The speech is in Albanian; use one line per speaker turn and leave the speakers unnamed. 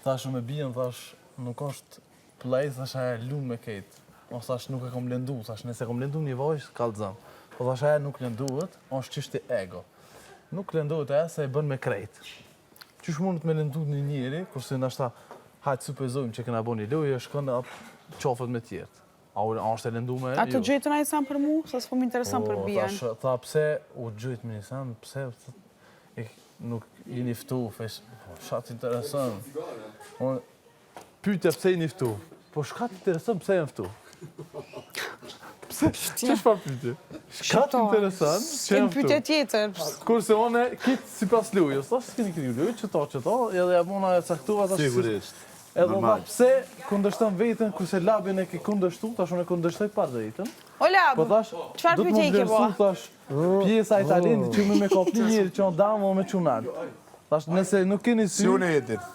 Thash me bien, thash, nuk është play, thash aja lumë me kejt. O thash nuk e kom lëndu, thash nëse kom lëndu një vojsh, kallëzëm. Po thash aja nuk lënduhet, është çështje ego. Nuk lëndohet aja se e bën me krejt. Qysh mundet me lëndu një njeri, kurse nashta hajtë supozojmë që kena bo një lojë, shkon atë qofët me tjertë. A është e lëndu me?
A të gjëjtë në ajsan për mu? Sa s'po më interesant për bijan.
Tha, pse u gjëjtë me njësan, pse nuk i niftu, shatë interesant. Pyte pse i niftu, po shkat interesant pse i niftu. Pse? Që shpar pyte? Shkat interesant, që i niftu.
Pyte tjetër.
Kurse one, kitë si pas lujës, ta s'kini këti lujë, që ta, edhe mona e caktuva, ta
Sigurisht.
edhe ta, pse kundështën vetën, kurse labin e ke kundështu, tash unë e kundështoj pa drejtën.
O lab,
Po tash,
qëfar
do të
pyte
më
i ke bo?
vlerësu, tash, pjesa e talentit që me kopni njëri që on damë o me qunarë. Tash, nëse nuk keni sy...
Si unë e jetin.